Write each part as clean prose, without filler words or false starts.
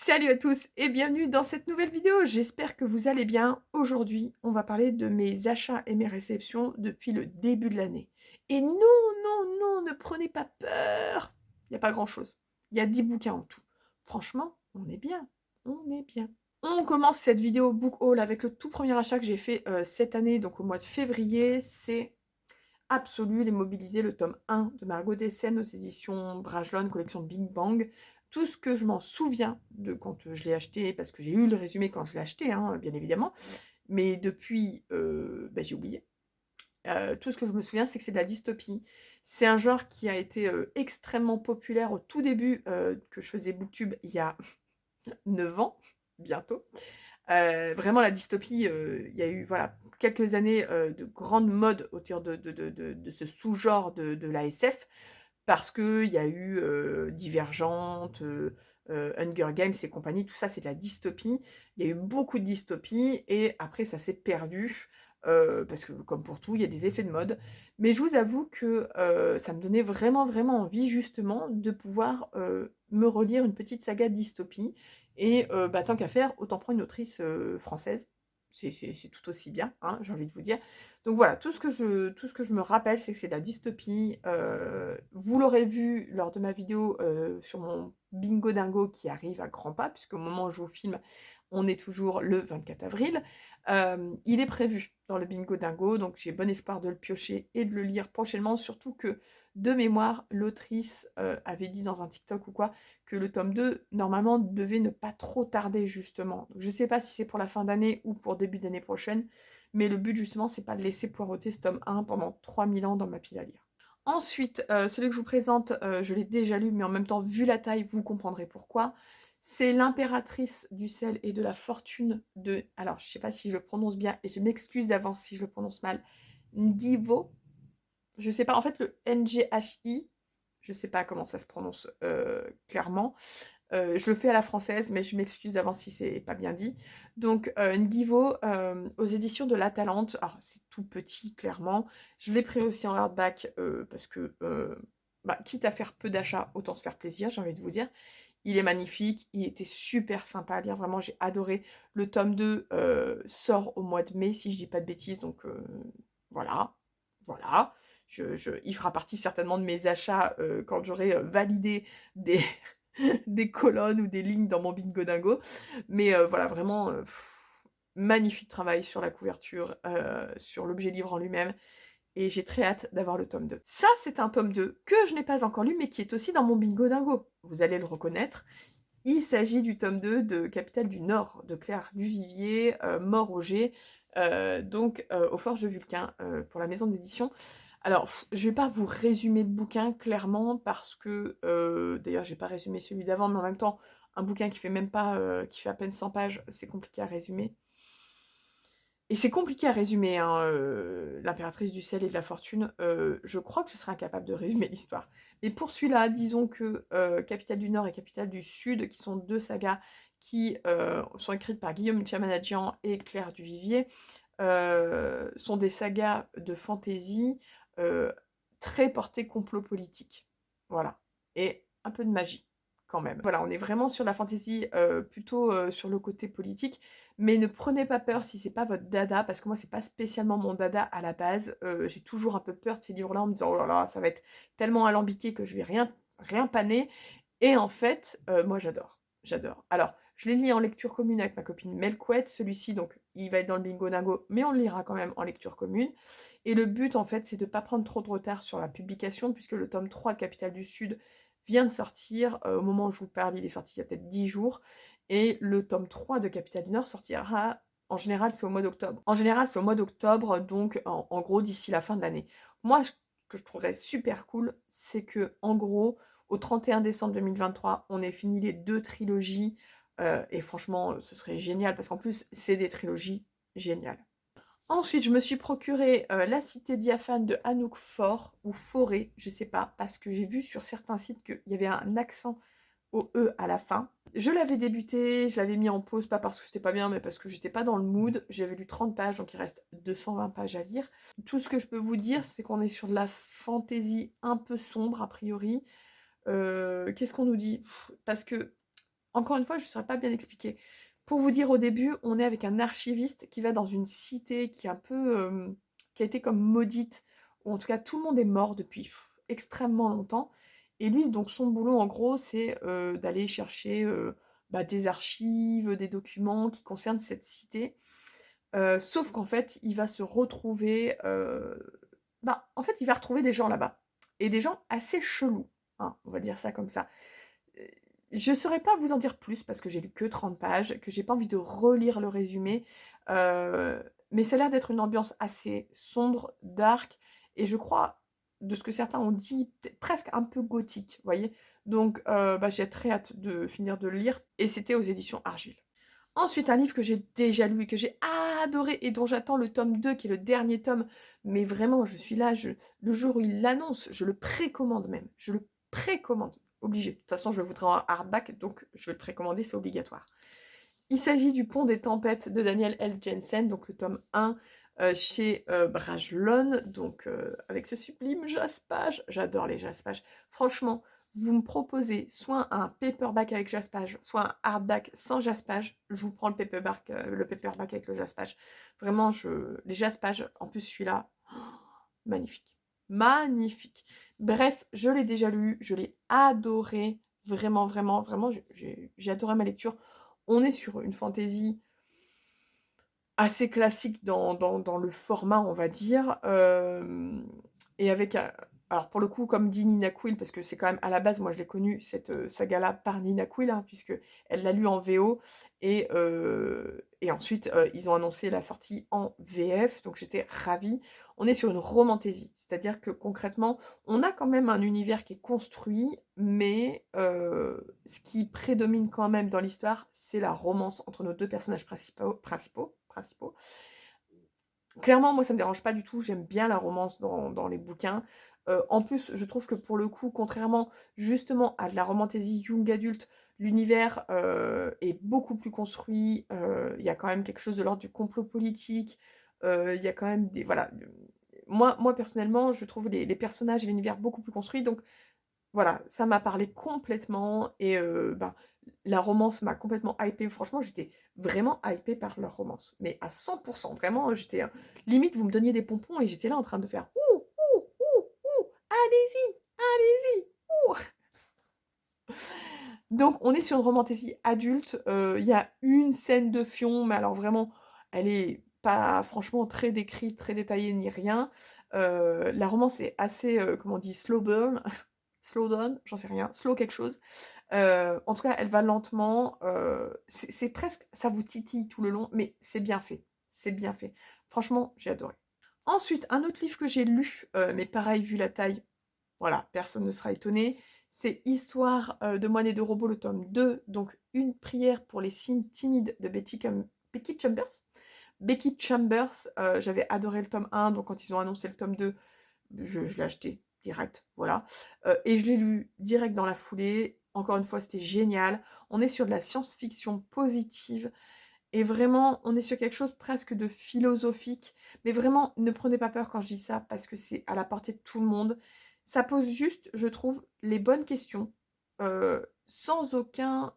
Salut à tous et bienvenue dans cette nouvelle vidéo, j'espère que vous allez bien. Aujourd'hui, on va parler de mes achats et mes réceptions depuis le début de l'année. Et non, non, non, ne prenez pas peur, il n'y a pas grand-chose. Il y a 10 bouquins en tout. Franchement, on est bien, on est bien. On commence cette vidéo book haul avec le tout premier achat que j'ai fait cette année, donc au mois de février. C'est Absolu, les mobilisés, le tome 1 de Margot Dessen aux éditions Brajlon, collection Big Bang. Tout ce que je m'en souviens de quand je l'ai acheté, parce que j'ai eu le résumé quand je l'ai acheté, hein, bien évidemment, mais depuis, j'ai oublié. Tout ce que je me souviens, c'est que c'est de la dystopie. C'est un genre qui a été extrêmement populaire au tout début que je faisais Booktube il y a 9 ans, bientôt. Vraiment la dystopie, il y a eu voilà, quelques années de grande mode autour de ce sous-genre de la SF, parce qu'il y a eu Divergente, Hunger Games et compagnie, tout ça c'est de la dystopie. Il y a eu beaucoup de dystopie et après ça s'est perdu, parce que comme pour tout, il y a des effets de mode. Mais je vous avoue que ça me donnait vraiment, vraiment envie justement de pouvoir me relire une petite saga de dystopie. Et tant qu'à faire, autant prendre une autrice française. C'est tout aussi bien, hein, j'ai envie de vous dire. Donc voilà, tout ce que je me rappelle, c'est que c'est de la dystopie. Vous l'aurez vu lors de ma vidéo sur mon bingo dingo qui arrive à grands pas, puisque au moment où je vous filme, on est toujours le 24 avril. Il est prévu dans le bingo dingo, donc j'ai bon espoir de le piocher et de le lire prochainement, surtout que de mémoire, l'autrice avait dit dans un TikTok ou quoi, que le tome 2, normalement, devait ne pas trop tarder, justement. Donc, je ne sais pas si c'est pour la fin d'année ou pour début d'année prochaine, mais le but, justement, c'est pas de laisser poireauter ce tome 1 pendant 3000 ans dans ma pile à lire. Ensuite, celui que je vous présente, je l'ai déjà lu, mais en même temps, vu la taille, vous comprendrez pourquoi. C'est L'impératrice du sel et de la fortune de... Alors, je ne sais pas si je le prononce bien, et je m'excuse d'avance si je le prononce mal. Ndivo. Je sais pas, en fait, le NGHI, je sais pas comment ça se prononce clairement. Je le fais à la française, mais je m'excuse d'avance si c'est pas bien dit. Donc, Ngivo, aux éditions de La Talente. Alors, c'est tout petit, clairement. Je l'ai pris aussi en hardback, parce que, quitte à faire peu d'achats, autant se faire plaisir, j'ai envie de vous dire. Il est magnifique, il était super sympa à lire, vraiment, j'ai adoré. Le tome 2 sort au mois de mai, si je dis pas de bêtises, donc voilà. Voilà. Il fera partie certainement de mes achats quand j'aurai validé des, des colonnes ou des lignes dans mon bingo dingo. Mais voilà, vraiment, magnifique travail sur la couverture, sur l'objet livre en lui-même. Et j'ai très hâte d'avoir le tome 2. Ça, c'est un tome 2 que je n'ai pas encore lu, mais qui est aussi dans mon bingo dingo. Vous allez le reconnaître. Il s'agit du tome 2 de Capitale du Nord, de Claire Duvivier, Mort-Auger, aux Forges de Vulcain, pour la maison d'édition. Alors, je vais pas vous résumer le bouquin, clairement, parce que, d'ailleurs, j'ai pas résumé celui d'avant, mais en même temps, un bouquin qui fait même pas, qui fait à peine 100 pages, c'est compliqué à résumer. Et c'est compliqué à résumer, hein, L'impératrice du sel et de la fortune. Je crois que je serais incapable de résumer l'histoire. Mais pour celui-là, disons que Capitale du Nord et Capitale du Sud, qui sont deux sagas qui sont écrites par Guillaume Tchamanadjian et Claire Duvivier, sont des sagas de fantasy très portées complot politique. Voilà. Et un peu de magie, quand même. Voilà, on est vraiment sur la fantasy, plutôt sur le côté politique. Mais ne prenez pas peur si c'est pas votre dada, parce que moi, c'est pas spécialement mon dada à la base. J'ai toujours un peu peur de ces livres-là en me disant: «Oh là là, ça va être tellement alambiqué que je vais rien paner». Et en fait, moi j'adore, j'adore. Alors, je l'ai lu en lecture commune avec ma copine Melcouette, celui-ci donc il va être dans le bingo dingo, mais on le lira quand même en lecture commune. Et le but en fait, c'est de pas prendre trop de retard sur la publication, puisque le tome 3 de Capitale du Sud vient de sortir. Au moment où je vous parle, il est sorti il y a peut-être 10 jours. Et le tome 3 de Capitale du Nord sortira, en général c'est au mois d'octobre. En général c'est au mois d'octobre, donc en gros d'ici la fin de l'année. Moi, ce que je trouverais super cool, c'est que en gros, au 31 décembre 2023, on ait fini les 2 trilogies, et franchement, ce serait génial, parce qu'en plus, c'est des trilogies géniales. Ensuite, je me suis procuré La Cité diaphane de Anouk Faure, ou Forêt, je sais pas, parce que j'ai vu sur certains sites qu'il y avait un accent au E à la fin. Je l'avais débuté, je l'avais mis en pause, pas parce que c'était pas bien, mais parce que j'étais pas dans le mood. J'avais lu 30 pages, donc il reste 220 pages à lire. Tout ce que je peux vous dire, c'est qu'on est sur de la fantaisie un peu sombre, a priori. Qu'est-ce qu'on nous dit? Parce que encore une fois, je ne saurais pas bien expliquer. Pour vous dire, au début, on est avec un archiviste qui va dans une cité qui est un peu, qui a été comme maudite, ou en tout cas tout le monde est mort depuis extrêmement longtemps. Et lui, donc son boulot en gros, c'est d'aller chercher des archives, des documents qui concernent cette cité. Sauf qu'en fait, il va se retrouver, en fait, il va retrouver des gens là-bas. Et des gens assez chelous, hein, on va dire ça comme ça. Heu, je saurais pas vous en dire plus parce que j'ai lu que 30 pages, que j'ai pas envie de relire le résumé, heu, mais ça a l'air d'être une ambiance assez sombre, dark et je crois, de ce que certains ont dit, presque un peu gothique, vous voyez? Donc j'ai très hâte de finir de le lire et c'était aux éditions Argile. Ensuite, un livre que j'ai déjà lu et que j'ai adoré et dont j'attends le tome 2 qui est le dernier tome, mais vraiment je suis là, le jour où il l'annonce, je le précommande même, je le précommande, obligé. De toute façon, je le voudrais en hardback, donc je vais le précommander, c'est obligatoire. Il s'agit du Pont des Tempêtes de Daniel L. Jensen, donc le tome 1 chez Brajlon, donc avec ce sublime jaspage. J'adore les jaspages. Franchement, vous me proposez soit un paperback avec jaspage, soit un hardback sans jaspage, je vous prends le paperback avec le jaspage. Vraiment, les jaspages, en plus celui-là, magnifique. Magnifique. Bref, je l'ai déjà lu, je l'ai adoré. Vraiment, vraiment, vraiment, j'ai adoré ma lecture. On est sur une fantaisie assez classique dans le format, on va dire, et avec alors pour le coup, comme dit Nina Quill, parce que c'est quand même à la base, moi je l'ai connue cette, saga-là par Nina Quill, hein, puisqu'elle l'a lu en VO et ensuite, ils ont annoncé la sortie en VF, donc j'étais ravie. On est sur une romantaisie, c'est-à-dire que concrètement, on a quand même un univers qui est construit, mais ce qui prédomine quand même dans l'histoire, c'est la romance entre nos 2 personnages principaux. Clairement, moi, ça me dérange pas du tout, j'aime bien la romance dans les bouquins. En plus, je trouve que pour le coup, contrairement justement à de la romantaisie young adulte, l'univers, est beaucoup plus construit, il y a quand même quelque chose de l'ordre du complot politique, il y a quand même des voilà, moi personnellement, je trouve les personnages et l'univers beaucoup plus construits donc voilà, ça m'a parlé complètement et la romance m'a complètement hypée. Franchement, j'étais vraiment hypée par leur romance, mais à 100. Vraiment, j'étais, limite vous me donniez des pompons et j'étais là en train de faire: «Ouh, ouh, ouh, ouh, allez-y, allez-y, ouh!» Donc on est sur une romantaisie adulte, il y a une scène de fion, mais alors vraiment, elle est pas franchement très décrite, très détaillée ni rien. La romance est assez, comment on dit? Slow burn, slow down, j'en sais rien, slow quelque chose. En tout cas, elle va lentement, c'est presque ça vous titille tout le long, mais c'est bien fait, c'est bien fait. Franchement, j'ai adoré. Ensuite, un autre livre que j'ai lu, mais pareil, vu la taille, voilà, personne ne sera étonné, c'est Histoire, de moine et de robot, le tome 2, donc Une prière pour les signes timides de Becky Chambers. Becky Chambers, j'avais adoré le tome 1, donc quand ils ont annoncé le tome 2, je l'ai acheté direct, voilà. Et je l'ai lu direct dans la foulée. Encore une fois, c'était génial. On est sur de la science-fiction positive et vraiment, on est sur quelque chose presque de philosophique. Mais vraiment, ne prenez pas peur quand je dis ça parce que c'est à la portée de tout le monde. Ça pose juste, je trouve, les bonnes questions, sans aucun,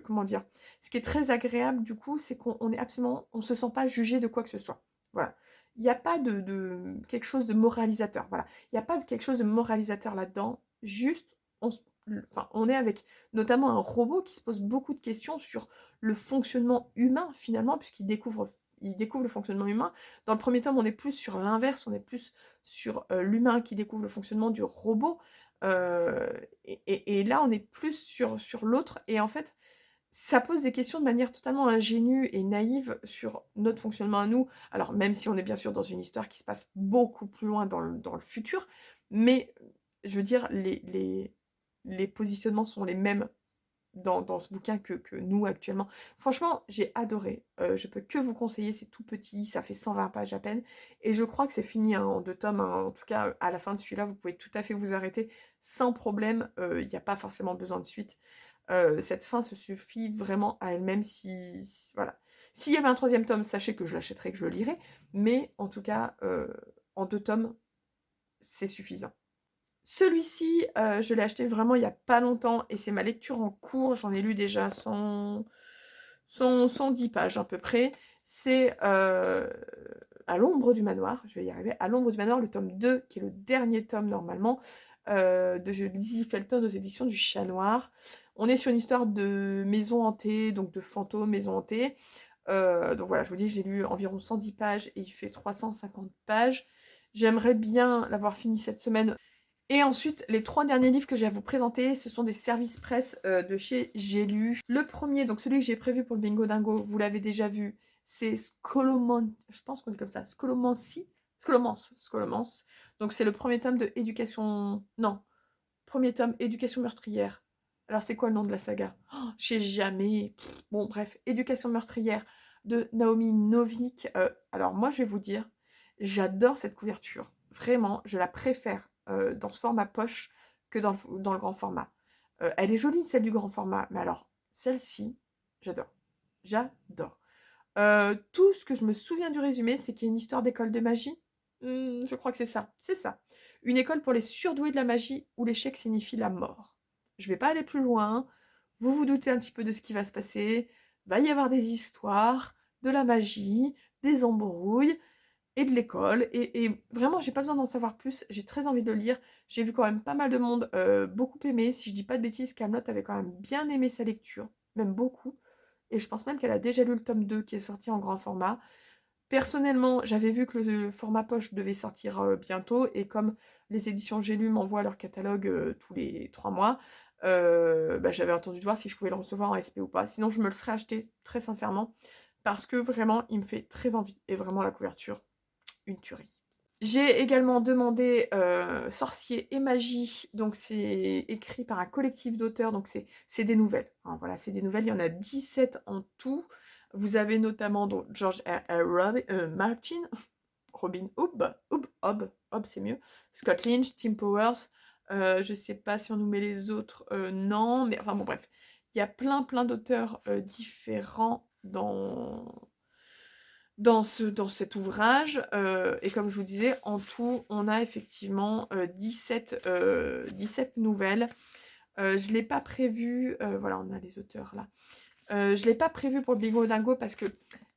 comment dire? Ce qui est très agréable du coup, c'est qu'on est absolument on se sent pas jugé de quoi que ce soit. Voilà. Il y a pas de quelque chose de moralisateur, voilà. Il y a pas de quelque chose de moralisateur là-dedans. Juste, on est avec notamment un robot qui se pose beaucoup de questions sur le fonctionnement humain finalement, puisqu'il découvre le fonctionnement humain. Dans le premier tome, on est plus sur l'inverse, on est plus sur l'humain qui découvre le fonctionnement du robot. Et là, on est plus sur l'autre. Et en fait, ça pose des questions de manière totalement ingénue et naïve sur notre fonctionnement à nous. Alors, même si on est bien sûr dans une histoire qui se passe beaucoup plus loin dans le futur, mais je veux dire, les positionnements sont les mêmes dans ce bouquin que nous actuellement. Franchement, j'ai adoré. Je peux que vous conseiller, c'est tout petit, ça fait 120 pages à peine. Et je crois que c'est fini hein, en 2 tomes. Hein. En tout cas, à la fin de celui-là, vous pouvez tout à fait vous arrêter sans problème. Il n'y a pas forcément besoin de suite. Cette fin se suffit vraiment à elle-même voilà. S'il y avait un troisième tome, sachez que je l'achèterai, que je le lirai. Mais en tout cas, en 2 tomes, c'est suffisant. Celui-ci, je l'ai acheté vraiment il y a pas longtemps et c'est ma lecture en cours. J'en ai lu déjà 110 pages à peu près. C'est, À l'ombre du manoir, je vais y arriver, À l'ombre du manoir, le tome 2, qui est le dernier tome normalement, de Lizzie Felton aux éditions du Chat Noir. On est sur une histoire de maison hantée, donc de fantômes, maison hantée. Donc voilà, je vous dis, j'ai lu environ 110 pages et il fait 350 pages. J'aimerais bien l'avoir fini cette semaine. Et ensuite, les 3 derniers livres que j'ai à vous présenter, ce sont des services presse de chez J'ai lu. Le premier, donc celui que j'ai prévu pour le Bingo Dingo, vous l'avez déjà vu, c'est je pense qu'on dit comme ça, Scholomance. Donc c'est le premier tome de Éducation... Non, premier tome Éducation meurtrière. Alors c'est quoi le nom de la saga? Oh, je sais jamais. Bon bref, Éducation meurtrière de Naomi Novik. Alors moi je vais vous dire, j'adore cette couverture. Vraiment, je la préfère dans ce format poche que dans le grand format. Elle est jolie celle du grand format, mais alors celle-ci, j'adore. J'adore. Tout ce que je me souviens du résumé, c'est qu'il y a une histoire d'école de magie. Je crois que c'est ça. C'est ça. Une école pour les surdoués de la magie où l'échec signifie la mort. Je vais pas aller plus loin. Vous vous doutez un petit peu de ce qui va se passer. Va y avoir des histoires, de la magie, des embrouilles et de l'école. Et vraiment, j'ai pas besoin d'en savoir plus. J'ai très envie de le lire. J'ai vu quand même pas mal de monde beaucoup aimer. Si je dis pas de bêtises, Kaamelott avait quand même bien aimé sa lecture. Même beaucoup. Et je pense même qu'elle a déjà lu le tome 2 qui est sorti en grand format. Personnellement, j'avais vu que le format poche devait sortir bientôt, et comme les éditions J'ai lu m'envoient leur catalogue tous les 3 mois, j'avais attendu de voir si je pouvais le recevoir en SP ou pas. Sinon, je me le serais acheté, très sincèrement, parce que vraiment, il me fait très envie. Et vraiment, la couverture, une tuerie. J'ai également demandé Sorcier et Magie, donc c'est écrit par un collectif d'auteurs, donc c'est des nouvelles. Hein, voilà, c'est des nouvelles, il y en a 17 en tout. Vous avez notamment donc, George Martin, Robin Hobb, c'est mieux, Scott Lynch, Tim Powers, je sais pas si on nous met les autres, non, mais enfin bon bref, il y a plein d'auteurs différents dans cet ouvrage, et comme je vous disais, en tout, on a effectivement 17 nouvelles. Je ne l'ai pas prévu, voilà, on a les auteurs là. Je ne l'ai pas prévu pour le Bingo Dingo parce que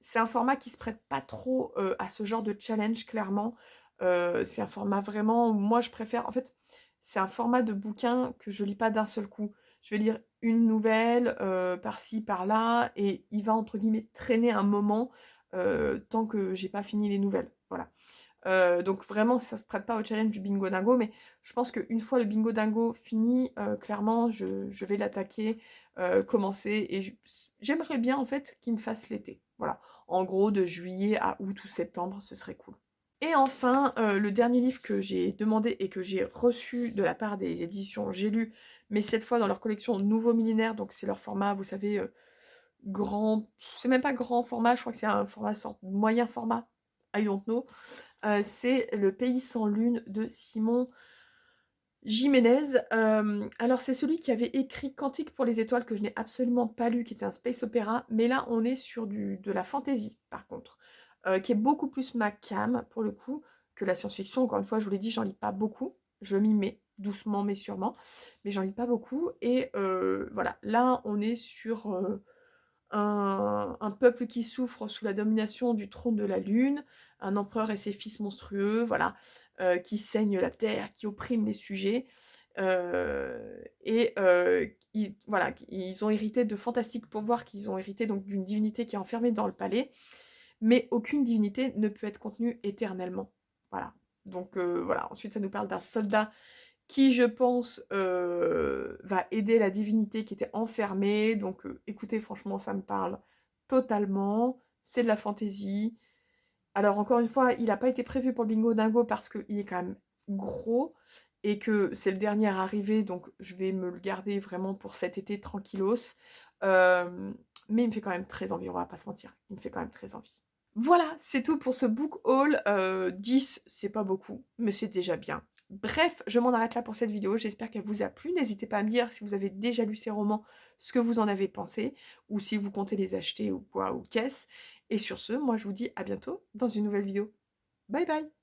c'est un format qui se prête pas trop à ce genre de challenge, clairement. C'est un format vraiment où moi je préfère. En fait, c'est un format de bouquin que je lis pas d'un seul coup. Je vais lire une nouvelle par-ci, par-là, et il va entre guillemets traîner un moment tant que j'ai pas fini les nouvelles. Voilà. Donc vraiment, ça se prête pas au challenge du Bingo Dingo, mais je pense qu'une fois le Bingo Dingo fini, clairement, je vais l'attaquer, commencer, et j'aimerais bien en fait qu'il me fasse l'été. Voilà. En gros, de juillet à août ou septembre, ce serait cool. Et enfin, le dernier livre que j'ai demandé et que j'ai reçu de la part des éditions J'ai lu, mais cette fois dans leur collection Nouveau Millénaire, donc c'est leur format, vous savez, grand, c'est même pas grand format, je crois que c'est un format sorte moyen format, I don't know. C'est Le Pays sans lune de Simon Jiménez. Alors c'est celui qui avait écrit Cantique pour les étoiles, que je n'ai absolument pas lu, qui était un space opéra, mais là on est sur de la fantasy par contre, qui est beaucoup plus ma cam pour le coup que la science-fiction. Encore une fois, je vous l'ai dit, j'en lis pas beaucoup, je m'y mets doucement mais sûrement, mais j'en lis pas beaucoup. Et voilà, là on est sur un peuple qui souffre sous la domination du trône de la lune, un empereur et ses fils monstrueux, voilà, qui saignent la terre, qui oppriment les sujets, voilà, ils ont hérité de fantastiques pouvoirs, qu'ils ont hérité donc d'une divinité qui est enfermée dans le palais, mais aucune divinité ne peut être contenue éternellement. Voilà. Donc voilà, ensuite ça nous parle d'un soldat qui, je pense, va aider la divinité qui était enfermée. Donc écoutez, franchement, ça me parle totalement. C'est de la fantaisie. Alors encore une fois, il n'a pas été prévu pour le Bingo Dingo parce qu'il est quand même gros et que c'est le dernier arrivé, donc je vais me le garder vraiment pour cet été tranquillos. Mais il me fait quand même très envie, on va pas se mentir. Il me fait quand même très envie. Voilà, c'est tout pour ce book haul. 10, c'est pas beaucoup, mais c'est déjà bien. Bref, je m'en arrête là pour cette vidéo. J'espère qu'elle vous a plu. N'hésitez pas à me dire si vous avez déjà lu ces romans, ce que vous en avez pensé, ou si vous comptez les acheter ou quoi, ou qu'est-ce. Et sur ce, moi je vous dis à bientôt dans une nouvelle vidéo. Bye bye!